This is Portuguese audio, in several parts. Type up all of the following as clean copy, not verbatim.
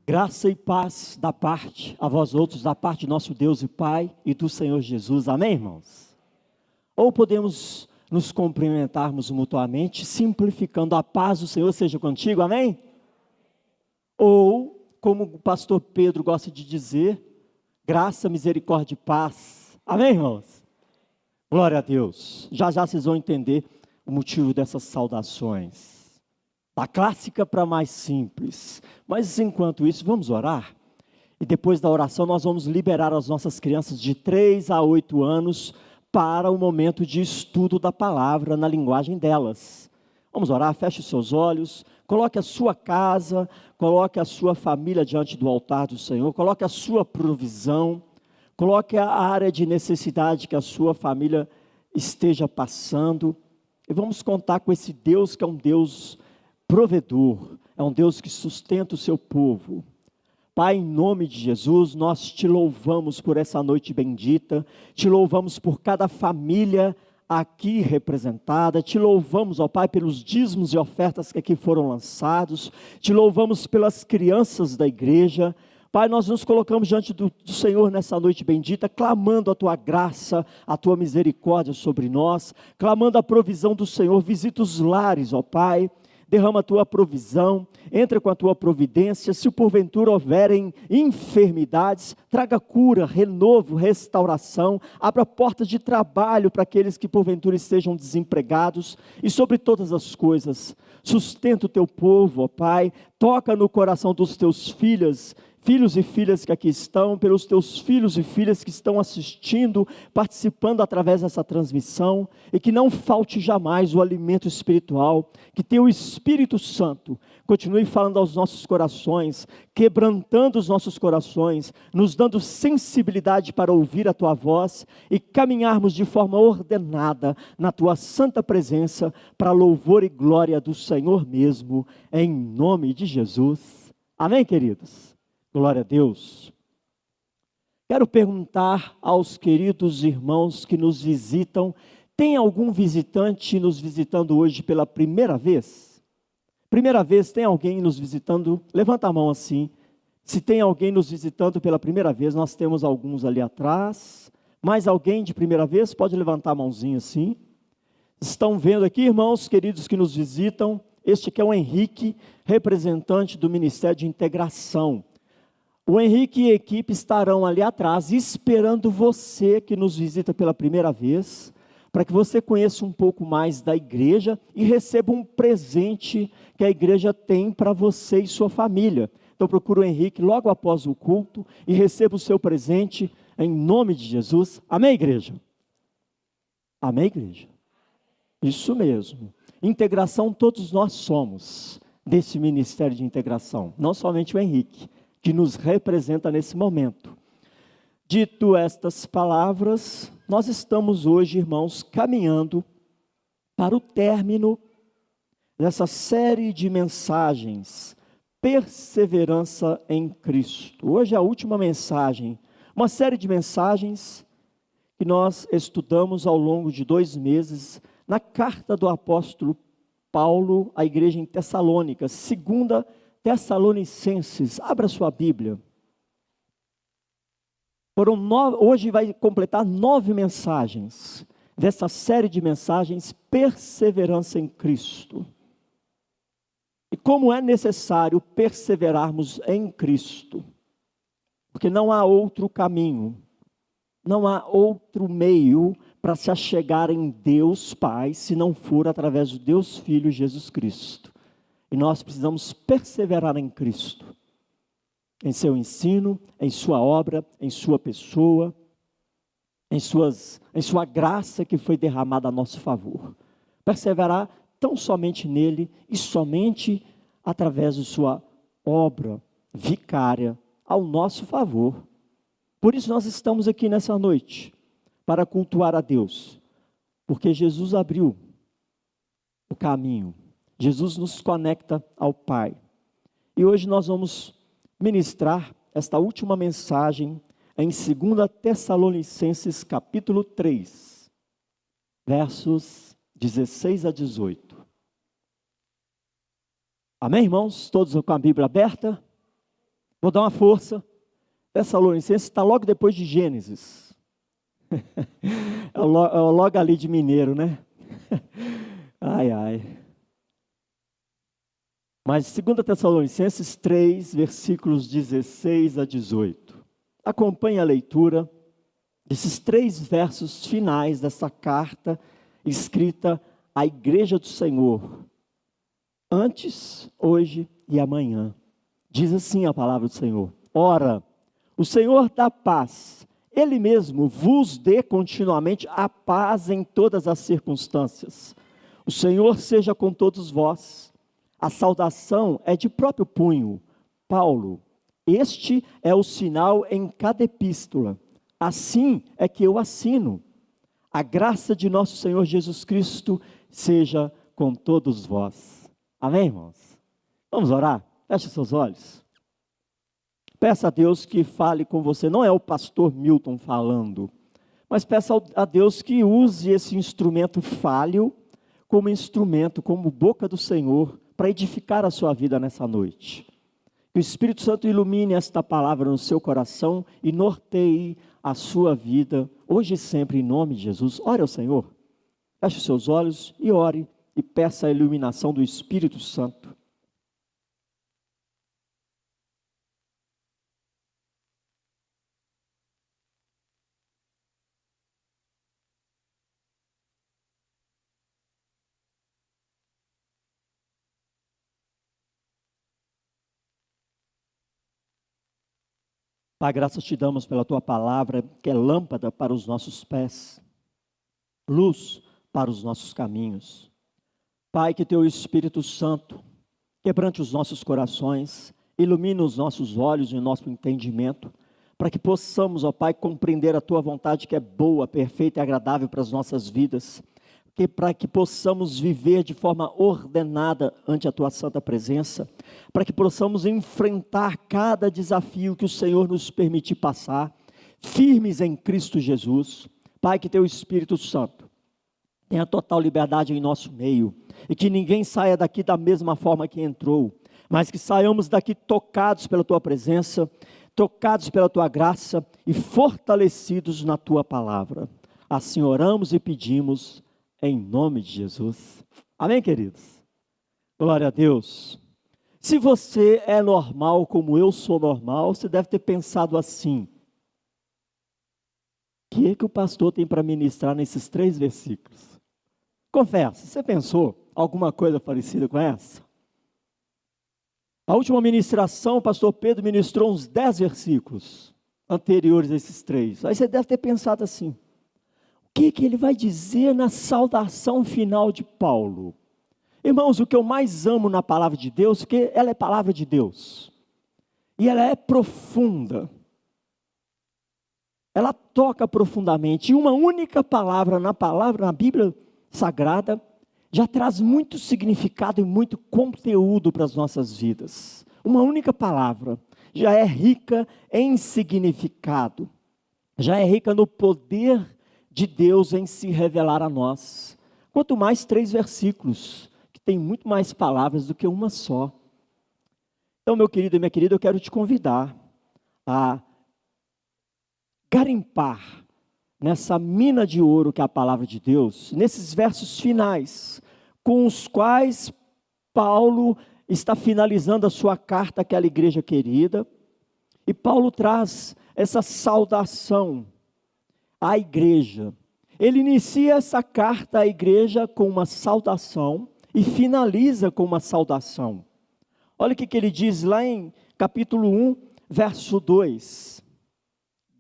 Graça e paz da parte a vós outros, da parte de nosso Deus e Pai e do Senhor Jesus. Amém, irmãos? Ou podemos nos cumprimentarmos mutuamente, simplificando: a paz do Senhor seja contigo, amém? Ou, como o pastor Pedro gosta de dizer, graça, misericórdia e paz. Amém, irmãos? Glória a Deus. Já já vocês vão entender o motivo dessas saudações. Da clássica para mais simples. Mas enquanto isso, vamos orar? E depois da oração nós vamos liberar as nossas crianças de 3 a 8 anos para o momento de estudo da palavra na linguagem delas. Vamos orar? Feche os seus olhos, coloque a sua casa, coloque a sua família diante do altar do Senhor, coloque a sua provisão, coloque a área de necessidade que a sua família esteja passando. E vamos contar com esse Deus que é um Deus provedor, é um Deus que sustenta o seu povo. Pai, em nome de Jesus, nós te louvamos por essa noite bendita, te louvamos por cada família aqui representada, te louvamos, ó Pai, pelos dízimos e ofertas que aqui foram lançados, te louvamos pelas crianças da igreja. Pai, nós nos colocamos diante do Senhor nessa noite bendita, clamando a Tua graça, a Tua misericórdia sobre nós, clamando a provisão do Senhor. Visita os lares, ó Pai, derrama a Tua provisão, entra com a Tua providência. Se porventura houverem enfermidades, traga cura, renovo, restauração, abra portas de trabalho para aqueles que porventura estejam desempregados, e sobre todas as coisas, sustenta o Teu povo, ó Pai, toca no coração dos Teus filhos e filhas que aqui estão, pelos Teus filhos e filhas que estão assistindo, participando através dessa transmissão, e que não falte jamais o alimento espiritual, que Teu Espírito Santo continue falando aos nossos corações, quebrantando os nossos corações, nos dando sensibilidade para ouvir a Tua voz e caminharmos de forma ordenada na Tua santa presença, para louvor e glória do Senhor mesmo, em nome de Jesus. Amém, queridos? Glória a Deus. Quero perguntar aos queridos irmãos que nos visitam: tem algum visitante nos visitando hoje pela primeira vez? Primeira vez, tem alguém nos visitando? Levanta a mão assim. Se tem alguém nos visitando pela primeira vez, nós temos alguns ali atrás. Mais alguém de primeira vez? Pode levantar a mãozinha assim. Estão vendo aqui, irmãos queridos que nos visitam? Este aqui é o Henrique, representante do Ministério de Integração. O Henrique e a equipe estarão ali atrás, esperando você que nos visita pela primeira vez, para que você conheça um pouco mais da igreja e receba um presente que a igreja tem para você e sua família. Então procura o Henrique logo após o culto e receba o seu presente em nome de Jesus. Amém, igreja? Amém, igreja? Isso mesmo. Integração todos nós somos desse ministério de integração, não somente o Henrique, que nos representa nesse momento. Dito estas palavras, nós estamos hoje, irmãos, caminhando para o término dessa série de mensagens, Perseverança em Cristo. Hoje é a última mensagem, uma série de mensagens que nós estudamos ao longo de 2 meses, na carta do apóstolo Paulo à igreja em Tessalônica, 2 Tessalonicenses. Abra sua Bíblia. Hoje vai completar 9 mensagens dessa série de mensagens, Perseverança em Cristo. E como é necessário perseverarmos em Cristo, porque não há outro caminho, não há outro meio para se achegar em Deus Pai, se não for através do Deus Filho Jesus Cristo. E nós precisamos perseverar em Cristo, em seu ensino, em sua obra, em sua pessoa, em sua graça que foi derramada a nosso favor. Perseverar tão somente nele e somente através de sua obra vicária ao nosso favor. Por isso nós estamos aqui nessa noite, para cultuar a Deus, porque Jesus abriu o caminho. Jesus nos conecta ao Pai. E hoje nós vamos ministrar esta última mensagem em 2 Tessalonicenses capítulo 3, versos 16 a 18. Amém, irmãos? Todos com a Bíblia aberta? Vou dar uma força. Tessalonicenses está logo depois de Gênesis. É logo ali de Mineiro, né? Ai, ai. Mas 2 Tessalonicenses 3, versículos 16 a 18. Acompanhe a leitura desses 3 versos finais dessa carta escrita à igreja do Senhor. Antes, hoje e amanhã. Diz assim a palavra do Senhor. Ora, o Senhor da paz, Ele mesmo vos dê continuamente a paz em todas as circunstâncias. O Senhor seja com todos vós. A saudação é de próprio punho. Paulo, este é o sinal em cada epístola. Assim é que eu assino. A graça de nosso Senhor Jesus Cristo seja com todos vós. Amém, irmãos? Vamos orar? Feche seus olhos. Peça a Deus que fale com você. Não é o pastor Milton falando, mas peça a Deus que use esse instrumento falho como instrumento, como boca do Senhor, para edificar a sua vida nessa noite. Que o Espírito Santo ilumine esta palavra no seu coração e norteie a sua vida, hoje e sempre, em nome de Jesus. Ore ao Senhor. Feche os seus olhos e ore. E peça a iluminação do Espírito Santo. Pai, graças te damos pela tua palavra, que é lâmpada para os nossos pés, luz para os nossos caminhos. Pai, que teu Espírito Santo quebrante os nossos corações, ilumine os nossos olhos e o nosso entendimento, para que possamos, ó Pai, compreender a tua vontade que é boa, perfeita e agradável para as nossas vidas, para que possamos viver de forma ordenada ante a tua santa presença, para que possamos enfrentar cada desafio que o Senhor nos permitir passar, firmes em Cristo Jesus. Pai, que teu Espírito Santo tenha total liberdade em nosso meio, e que ninguém saia daqui da mesma forma que entrou, mas que saiamos daqui tocados pela tua presença, tocados pela tua graça e fortalecidos na tua palavra. Assim oramos e pedimos em nome de Jesus. Amém, queridos? Glória a Deus. Se você é normal como eu sou normal, você deve ter pensado assim: o que o pastor tem para ministrar nesses 3 versículos? Confessa, você pensou alguma coisa parecida com essa? A última ministração, o pastor Pedro ministrou uns 10 versículos anteriores a esses 3. Aí você deve ter pensado assim: o que ele vai dizer na saudação final de Paulo? Irmãos, o que eu mais amo na palavra de Deus, é que ela é palavra de Deus, e ela é profunda, ela toca profundamente, e uma única palavra na Bíblia Sagrada, já traz muito significado e muito conteúdo para as nossas vidas. Uma única palavra já é rica em significado, já é rica no poder de Deus em se revelar a nós. Quanto mais 3 versículos, que tem muito mais palavras do que uma só. Então, meu querido e minha querida, eu quero te convidar a garimpar nessa mina de ouro que é a palavra de Deus, nesses versos finais, com os quais Paulo está finalizando a sua carta àquela igreja querida, e Paulo traz essa saudação à igreja. Ele inicia essa carta à igreja com uma saudação e finaliza com uma saudação. Olha o que ele diz lá em capítulo 1, verso 2.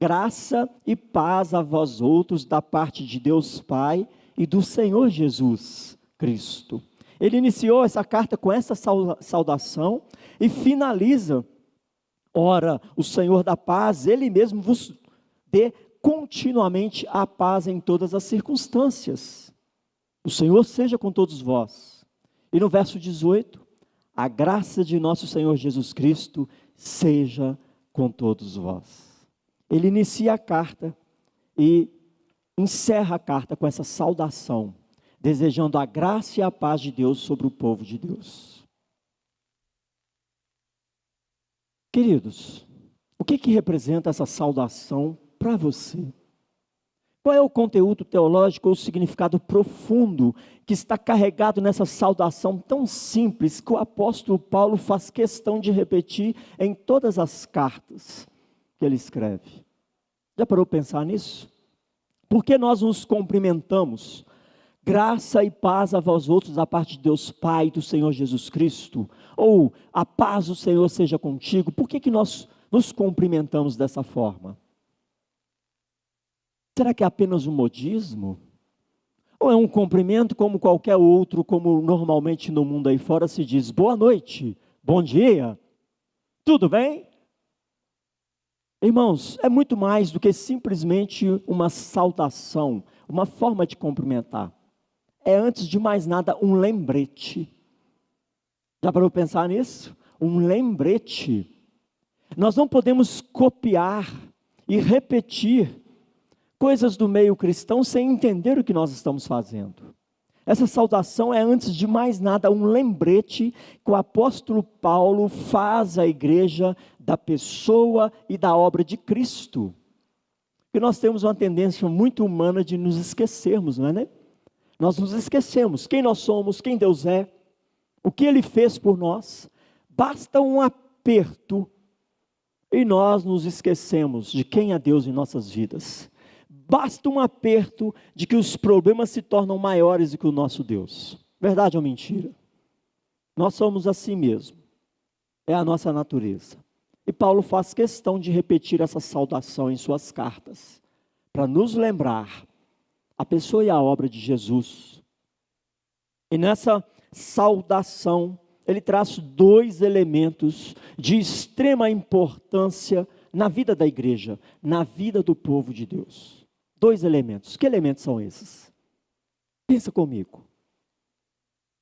Graça e paz a vós outros da parte de Deus Pai e do Senhor Jesus Cristo. Ele iniciou essa carta com essa saudação e finaliza: ora, o Senhor da paz, Ele mesmo vos dê continuamente a paz em todas as circunstâncias. O Senhor seja com todos vós. E no verso 18, a graça de nosso Senhor Jesus Cristo seja com todos vós. Ele inicia a carta e encerra a carta com essa saudação, desejando a graça e a paz de Deus sobre o povo de Deus. Queridos, o que representa essa saudação para você? Qual é o conteúdo teológico ou o significado profundo que está carregado nessa saudação tão simples que o apóstolo Paulo faz questão de repetir em todas as cartas que ele escreve? Já parou para pensar nisso? Por que nós nos cumprimentamos? Graça e paz a vós outros da parte de Deus Pai e do Senhor Jesus Cristo. Ou a paz do Senhor seja contigo. Por que nós nos cumprimentamos dessa forma? Será que é apenas um modismo? Ou é um cumprimento como qualquer outro, como normalmente no mundo aí fora se diz boa noite, bom dia, tudo bem? Irmãos, é muito mais do que simplesmente uma saudação, uma forma de cumprimentar. É, antes de mais nada, um lembrete. Já parou para pensar nisso? Um lembrete. Nós não podemos copiar e repetir coisas do meio cristão sem entender o que nós estamos fazendo. Essa saudação é, antes de mais nada, um lembrete que o apóstolo Paulo faz à igreja da pessoa e da obra de Cristo. Porque nós temos uma tendência muito humana de nos esquecermos, não é, né? Nós nos esquecemos quem nós somos, quem Deus é, o que Ele fez por nós. Basta um aperto e nós nos esquecemos de quem é Deus em nossas vidas. Basta um aperto de que os problemas se tornam maiores do que o nosso Deus. Verdade ou mentira? Nós somos assim mesmo. É a nossa natureza. E Paulo faz questão de repetir essa saudação em suas cartas, para nos lembrar a pessoa e a obra de Jesus. E nessa saudação, ele traz dois elementos de extrema importância na vida da igreja, na vida do povo de Deus. Dois elementos. Que elementos são esses? Pensa comigo.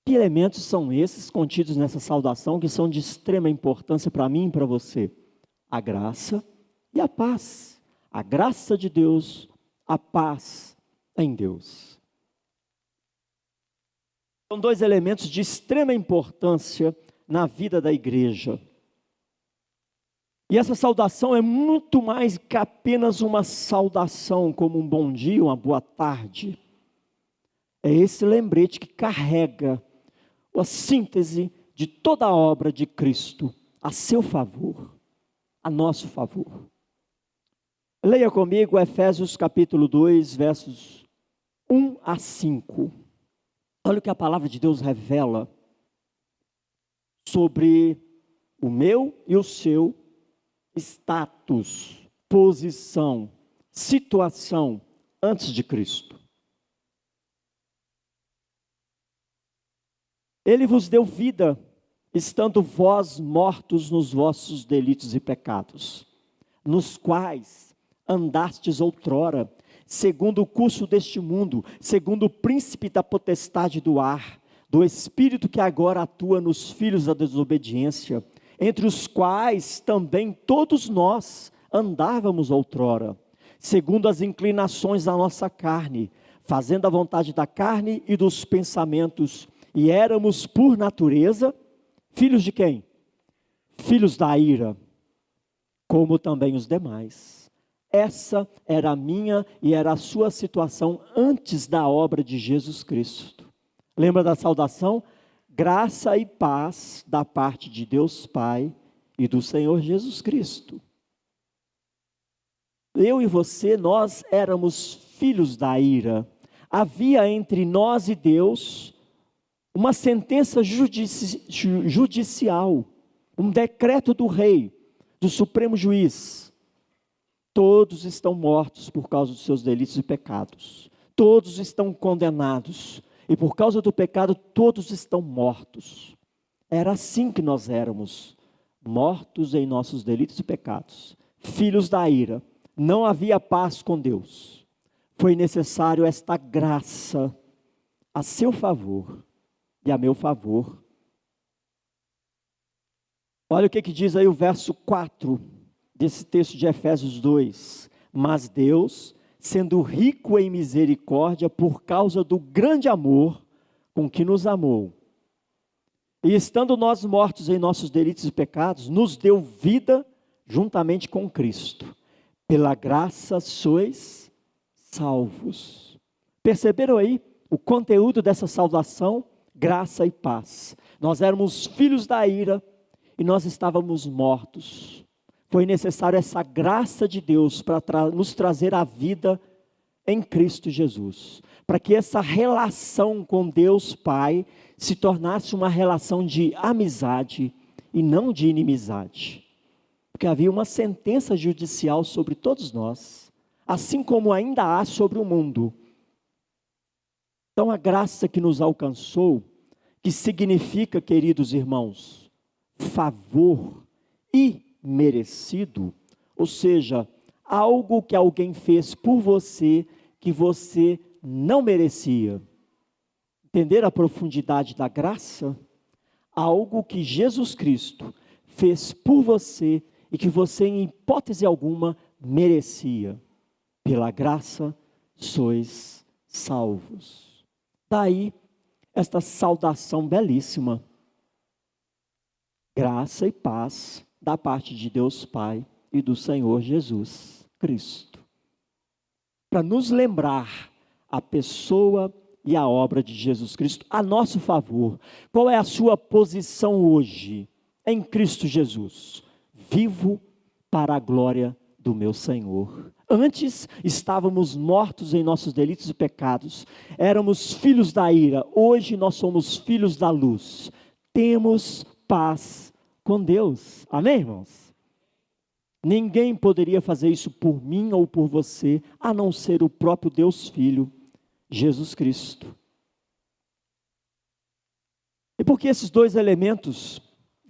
Que elementos são esses contidos nessa saudação que são de extrema importância para mim e para você? A graça e a paz. A graça de Deus, a paz em Deus. São dois elementos de extrema importância na vida da igreja. E essa saudação é muito mais que apenas uma saudação, como um bom dia, uma boa tarde. É esse lembrete que carrega a síntese de toda a obra de Cristo a seu favor, a nosso favor. Leia comigo Efésios capítulo 2, versos 1 a 5. Olha o que a palavra de Deus revela sobre o meu e o seu status, posição, situação antes de Cristo. Ele vos deu vida, estando vós mortos nos vossos delitos e pecados, nos quais andastes outrora, segundo o curso deste mundo, segundo o príncipe da potestade do ar, do espírito que agora atua nos filhos da desobediência, entre os quais também todos nós andávamos outrora, segundo as inclinações da nossa carne, fazendo a vontade da carne e dos pensamentos, e éramos por natureza, filhos de quem? Filhos da ira, como também os demais. Essa era a minha e era a sua situação antes da obra de Jesus Cristo. Lembra da saudação? Graça e paz da parte de Deus Pai e do Senhor Jesus Cristo. Eu e você, nós éramos filhos da ira. Havia entre nós e Deus uma sentença judicial, um decreto do rei, do supremo juiz. Todos estão mortos por causa dos seus delitos e pecados. Todos estão condenados. E por causa do pecado, todos estão mortos. Era assim que nós éramos, mortos em nossos delitos e pecados, filhos da ira. Não havia paz com Deus. Foi necessário esta graça a seu favor e a meu favor. Olha o que diz aí o verso 4 desse texto de Efésios 2. Mas Deus, sendo rico em misericórdia, por causa do grande amor com que nos amou, E estando nós mortos em nossos delitos e pecados, nos deu vida juntamente com Cristo. Pela graça sois salvos. Perceberam aí o conteúdo dessa salvação? Graça e paz. Nós éramos filhos da ira e nós estávamos mortos. Foi necessário essa graça de Deus para nos trazer a vida em Cristo Jesus. Para que essa relação com Deus Pai se tornasse uma relação de amizade e não de inimizade. Porque havia uma sentença judicial sobre todos nós, assim como ainda há sobre o mundo. Então a graça que nos alcançou, que significa, queridos irmãos, favor imerecido, ou seja, algo que alguém fez por você que você não merecia. Entender a profundidade da graça? Algo que Jesus Cristo fez por você e que você, em hipótese alguma, merecia. Pela graça sois salvos. Daí, esta saudação belíssima. Graça e paz da parte de Deus Pai e do Senhor Jesus Cristo. Para nos lembrar a pessoa e a obra de Jesus Cristo a nosso favor. Qual é a sua posição hoje em Cristo Jesus? Vivo para a glória do meu Senhor. Antes estávamos mortos em nossos delitos e pecados, éramos filhos da ira, hoje nós somos filhos da luz, temos paz com Deus, amém, irmãos? Ninguém poderia fazer isso por mim ou por você, a não ser o próprio Deus Filho, Jesus Cristo. E por que esses dois elementos,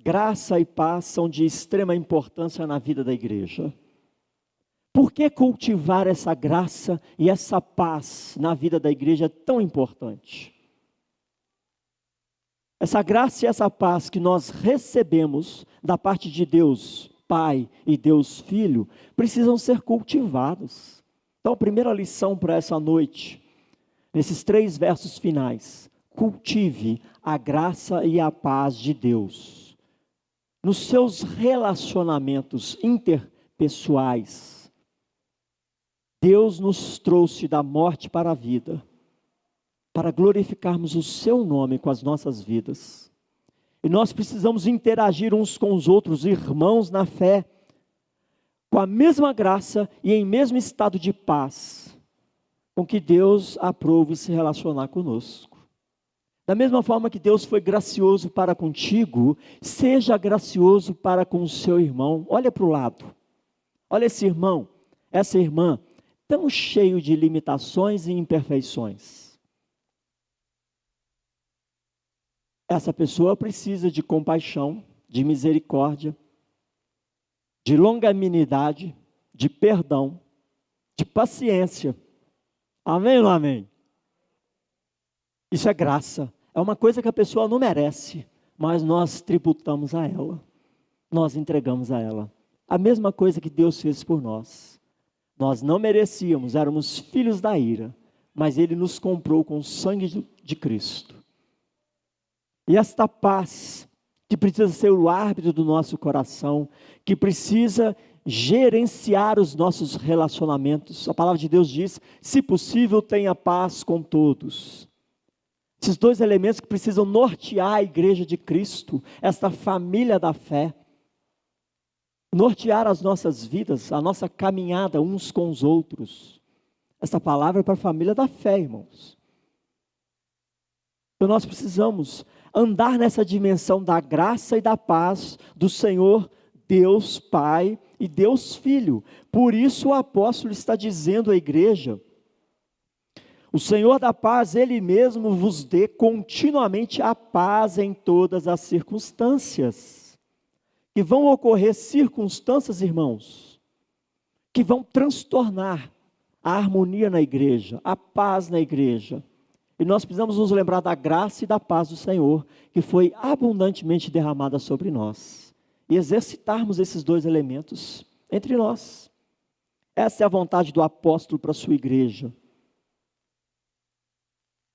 graça e paz, são de extrema importância na vida da igreja? Por que cultivar essa graça e essa paz na vida da igreja é tão importante? Essa graça e essa paz que nós recebemos da parte de Deus Pai e Deus Filho, precisam ser cultivados. Então a primeira lição para essa noite, nesses 3 versos finais: cultive a graça e a paz de Deus nos seus relacionamentos interpessoais. Deus nos trouxe da morte para a vida, para glorificarmos o seu nome com as nossas vidas. E nós precisamos interagir uns com os outros, irmãos na fé, com a mesma graça e em mesmo estado de paz, com que Deus aprove se relacionar conosco. Da mesma forma que Deus foi gracioso para contigo, seja gracioso para com o seu irmão. Olha para o lado, olha esse irmão, essa irmã, tão cheio de limitações e imperfeições. Essa pessoa precisa de compaixão, de misericórdia, de longanimidade, de perdão, de paciência. Amém ou não amém? Isso é graça. É uma coisa que a pessoa não merece, mas nós tributamos a ela. Nós entregamos a ela. A mesma coisa que Deus fez por nós. Nós não merecíamos, éramos filhos da ira, mas Ele nos comprou com o sangue de Cristo. E esta paz, que precisa ser o árbitro do nosso coração, que precisa gerenciar os nossos relacionamentos. A palavra de Deus diz: se possível, tenha paz com todos. Esses 2 elementos que precisam nortear a igreja de Cristo, esta família da fé. Nortear as nossas vidas, a nossa caminhada uns com os outros. Essa palavra é para a família da fé, irmãos. Então nós precisamos andar nessa dimensão da graça e da paz do Senhor Deus Pai e Deus Filho. Por isso o apóstolo está dizendo à igreja: o Senhor da paz, Ele mesmo vos dê continuamente a paz em todas as circunstâncias. Que vão ocorrer circunstâncias, irmãos, que vão transtornar a harmonia na igreja, a paz na igreja. E nós precisamos nos lembrar da graça e da paz do Senhor, que foi abundantemente derramada sobre nós. E exercitarmos esses 2 elementos entre nós. Essa é a vontade do apóstolo para a sua igreja.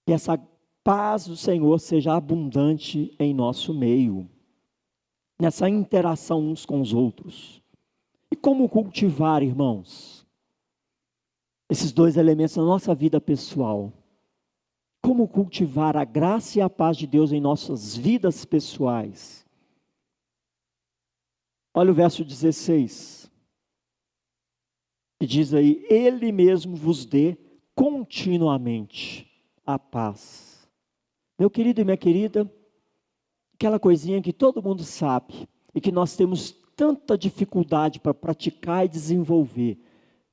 Que essa paz do Senhor seja abundante em nosso meio, nessa interação uns com os outros. E como cultivar, irmãos, esses dois elementos na nossa vida pessoal? Como cultivar a graça e a paz de Deus em nossas vidas pessoais? Olha o verso 16, que diz aí: Ele mesmo vos dê continuamente a paz. Meu querido e minha querida, aquela coisinha que todo mundo sabe e que nós temos tanta dificuldade para praticar e desenvolver: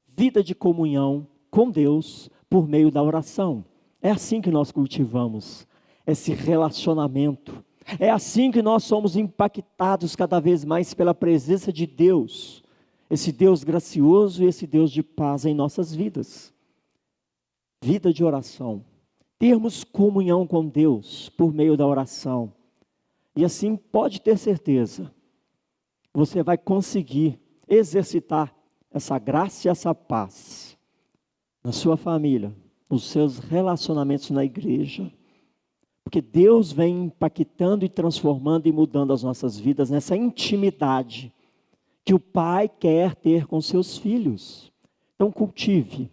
vida de comunhão com Deus por meio da oração. É assim que nós cultivamos esse relacionamento. É assim que nós somos impactados cada vez mais pela presença de Deus, esse Deus gracioso e esse Deus de paz em nossas vidas. Vida de oração, termos comunhão com Deus por meio da oração. E assim, pode ter certeza, você vai conseguir exercitar essa graça e essa paz na sua família, nos seus relacionamentos na igreja. Porque Deus vem impactando e transformando e mudando as nossas vidas nessa intimidade que o Pai quer ter com seus filhos. Então cultive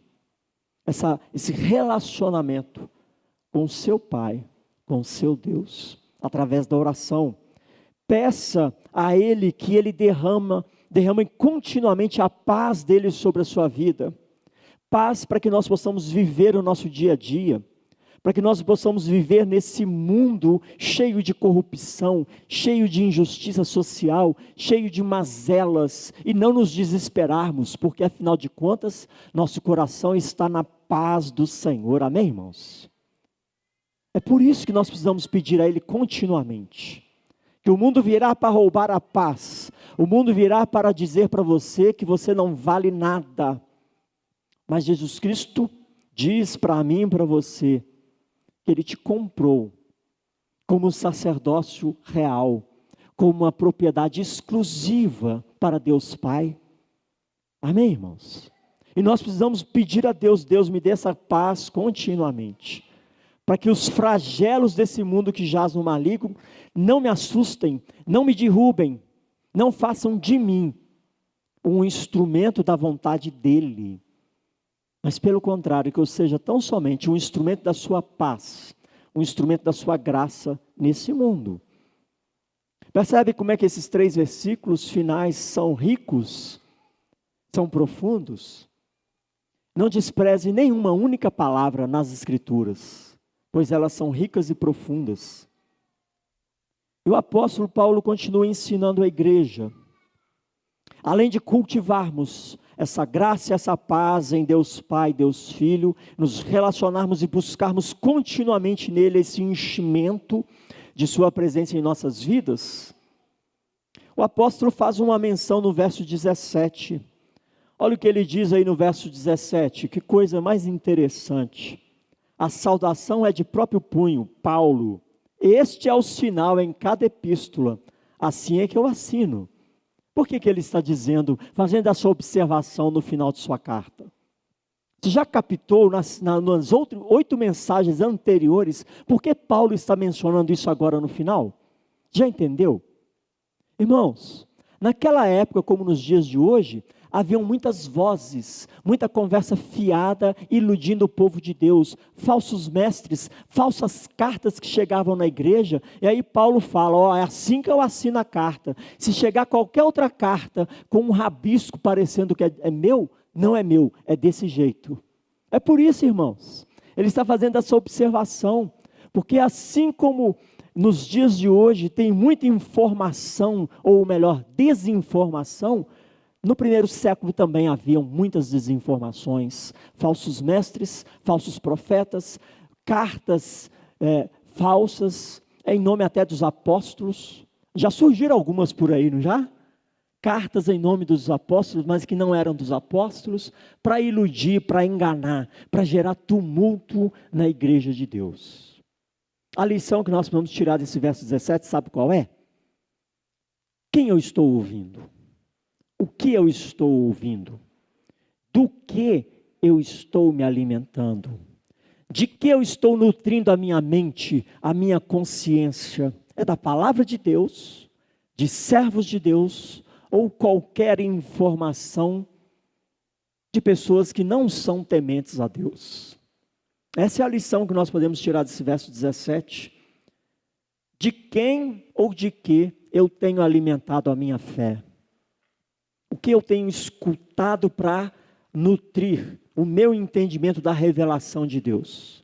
esse relacionamento com o seu Pai, com o seu Deus, através da oração. Peça a Ele que Ele derrame continuamente a paz dEle sobre a sua vida. Paz para que nós possamos viver o nosso dia a dia, para que nós possamos viver nesse mundo cheio de corrupção, cheio de injustiça social, cheio de mazelas, e não nos desesperarmos, porque afinal de contas, nosso coração está na paz do Senhor, amém, irmãos? É por isso que nós precisamos pedir a Ele continuamente, que o mundo virá para roubar a paz, o mundo virá para dizer para você que você não vale nada, mas Jesus Cristo diz para mim e para você, que Ele te comprou como um sacerdócio real, como uma propriedade exclusiva para Deus Pai. Amém, irmãos? E nós precisamos pedir a Deus: Deus, me dê essa paz continuamente, para que os flagelos desse mundo que jaz no maligno não me assustem, não me derrubem, não façam de mim um instrumento da vontade dEle. Mas pelo contrário, que eu seja tão somente um instrumento da sua paz, um instrumento da sua graça nesse mundo. Percebe como é que esses 3 versículos finais são ricos, são profundos? Não despreze nenhuma única palavra nas Escrituras, pois elas são ricas e profundas. E o apóstolo Paulo continua ensinando a igreja, além de cultivarmos essa graça e essa paz em Deus Pai, Deus Filho, nos relacionarmos e buscarmos continuamente nele esse enchimento de sua presença em nossas vidas, o apóstolo faz uma menção no verso 17, olha o que ele diz aí no verso 17, que coisa mais interessante: a saudação é de próprio punho, Paulo, este é o sinal em cada epístola, assim é que eu assino. Por que ele está dizendo, fazendo essa observação no final de sua carta? Você já captou nas 8 mensagens anteriores, por que Paulo está mencionando isso agora no final? Já entendeu? Irmãos, naquela época, como nos dias de hoje, haviam muitas vozes, muita conversa fiada, iludindo o povo de Deus, falsos mestres, falsas cartas que chegavam na igreja, e aí Paulo fala, é assim que eu assino a carta. Se chegar qualquer outra carta, com um rabisco parecendo que é meu, não é meu, é desse jeito. É por isso, irmãos, ele está fazendo essa observação, porque assim como nos dias de hoje tem muita informação, ou melhor, desinformação, no primeiro século também haviam muitas desinformações, falsos mestres, falsos profetas, cartas falsas, em nome até dos apóstolos. Já surgiram algumas por aí, não já? Cartas em nome dos apóstolos, mas que não eram dos apóstolos, para iludir, para enganar, para gerar tumulto na igreja de Deus. A lição que nós vamos tirar desse verso 17, sabe qual é? Quem eu estou ouvindo? O que eu estou ouvindo? Do que eu estou me alimentando? De que eu estou nutrindo a minha mente, a minha consciência? É da palavra de Deus, de servos de Deus, ou qualquer informação de pessoas que não são tementes a Deus? Essa é a lição que nós podemos tirar desse verso 17. De quem ou de que eu tenho alimentado a minha fé? O que eu tenho escutado para nutrir o meu entendimento da revelação de Deus?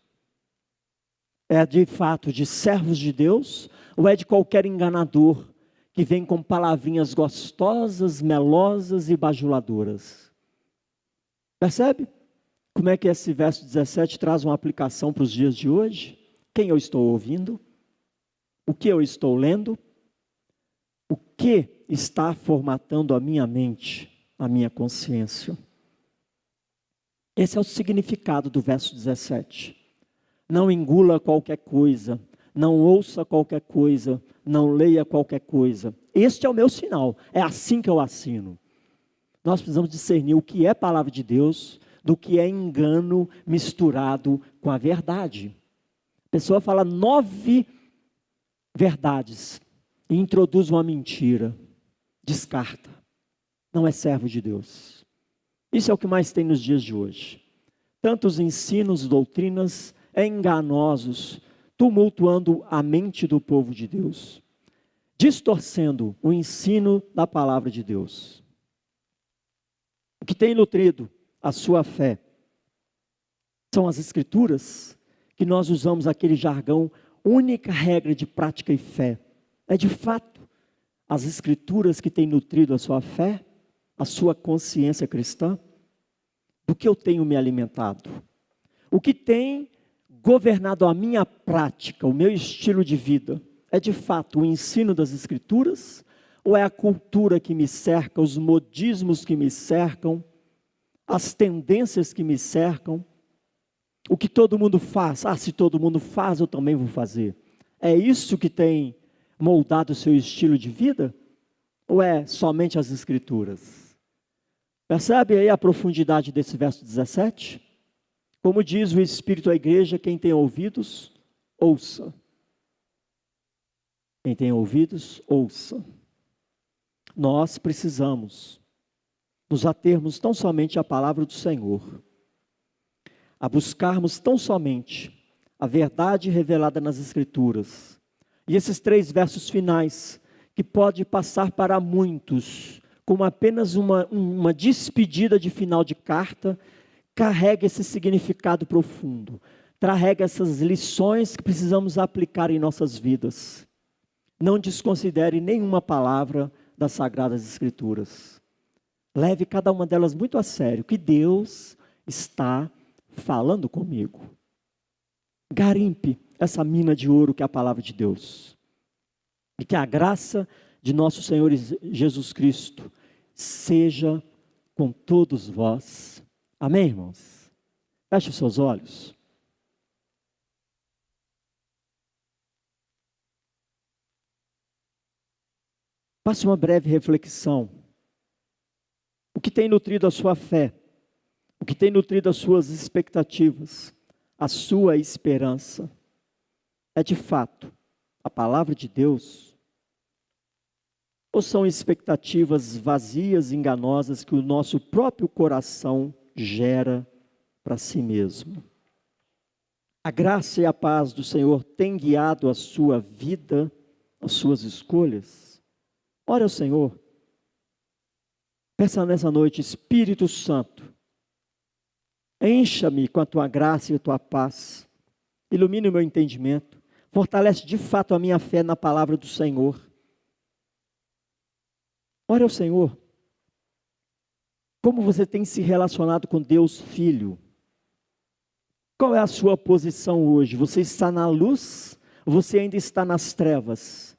É de fato de servos de Deus ou é de qualquer enganador que vem com palavrinhas gostosas, melosas e bajuladoras? Percebe como é que esse verso 17 traz uma aplicação para os dias de hoje? Quem eu estou ouvindo? O que eu estou lendo? O que está formatando a minha mente, a minha consciência? Esse é o significado do verso 17. Não engula qualquer coisa, não ouça qualquer coisa, não leia qualquer coisa. Este é o meu sinal, é assim que eu assino. Nós precisamos discernir o que é palavra de Deus, do que é engano misturado com a verdade. A pessoa fala 9 verdades e introduz uma mentira, descarta, não é servo de Deus. Isso é o que mais tem nos dias de hoje. Tantos ensinos, doutrinas enganosos, tumultuando a mente do povo de Deus, distorcendo o ensino da palavra de Deus. O que tem nutrido a sua fé são as escrituras, que nós usamos aquele jargão, única regra de prática e fé. É de fato as escrituras que têm nutrido a sua fé, a sua consciência cristã. Do que eu tenho me alimentado? O que tem governado a minha prática, o meu estilo de vida? É de fato o ensino das escrituras? Ou é a cultura que me cerca, os modismos que me cercam, as tendências que me cercam? O que todo mundo faz? Se todo mundo faz, eu também vou fazer. É isso que tem moldado o seu estilo de vida? Ou é somente as escrituras? Percebe aí a profundidade desse verso 17? Como diz o Espírito à igreja, quem tem ouvidos, ouça. Quem tem ouvidos, ouça. Nós precisamos nos atermos tão somente à palavra do Senhor, a buscarmos tão somente a verdade revelada nas Escrituras. E esses 3 versos finais, que pode passar para muitos como apenas uma despedida de final de carta, carrega esse significado profundo, carrega essas lições que precisamos aplicar em nossas vidas. Não desconsidere nenhuma palavra das Sagradas Escrituras. Leve cada uma delas muito a sério, que Deus está falando comigo. Garimpe essa mina de ouro que é a palavra de Deus. E que a graça de nosso Senhor Jesus Cristo seja com todos vós. Amém, irmãos? Feche os seus olhos. Faça uma breve reflexão. O que tem nutrido a sua fé? O que tem nutrido as suas expectativas? A sua esperança? É de fato a palavra de Deus? Ou são expectativas vazias, enganosas, que o nosso próprio coração gera para si mesmo? A graça e a paz do Senhor têm guiado a sua vida, as suas escolhas? Ore ao Senhor. Peça nessa noite, Espírito Santo, encha-me com a tua graça e a tua paz. Ilumine o meu entendimento. Fortalece de fato a minha fé na palavra do Senhor. Ore ao Senhor. Como você tem se relacionado com Deus Filho? Qual é a sua posição hoje? Você está na luz? Ou você ainda está nas trevas?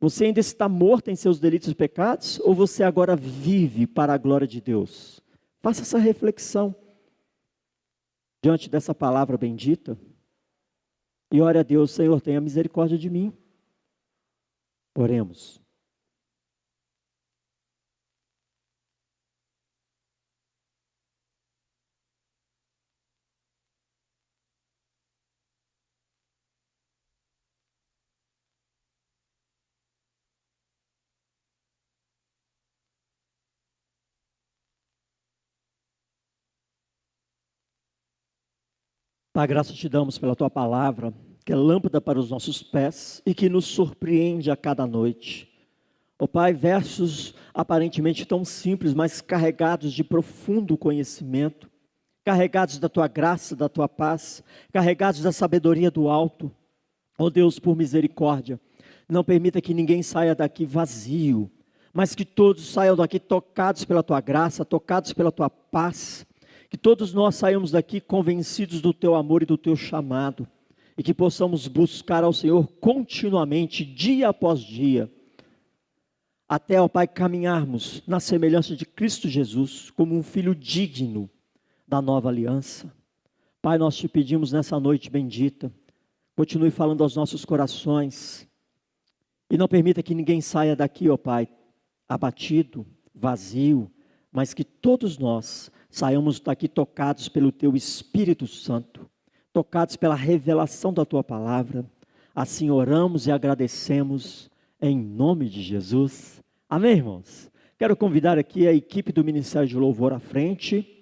Você ainda está morto em seus delitos e pecados? Ou você agora vive para a glória de Deus? Faça essa reflexão diante dessa palavra bendita. E ore a Deus: Senhor, tenha misericórdia de mim. Oremos. Pai, graças te damos pela tua palavra, que é lâmpada para os nossos pés e que nos surpreende a cada noite. Ó Pai, versos aparentemente tão simples, mas carregados de profundo conhecimento, carregados da tua graça, da tua paz, carregados da sabedoria do alto. Ó Deus, por misericórdia, não permita que ninguém saia daqui vazio, mas que todos saiam daqui tocados pela tua graça, tocados pela tua paz, que todos nós saiamos daqui convencidos do teu amor e do teu chamado, e que possamos buscar ao Senhor continuamente, dia após dia, até, ó Pai, caminharmos na semelhança de Cristo Jesus, como um filho digno da nova aliança. Pai, nós te pedimos nessa noite bendita, continue falando aos nossos corações, e não permita que ninguém saia daqui, ó Pai, abatido, vazio, mas que todos nós saiamos daqui tocados pelo Teu Espírito Santo, tocados pela revelação da Tua palavra. Assim oramos e agradecemos em nome de Jesus. Amém, irmãos? Quero convidar aqui a equipe do Ministério de Louvor à frente.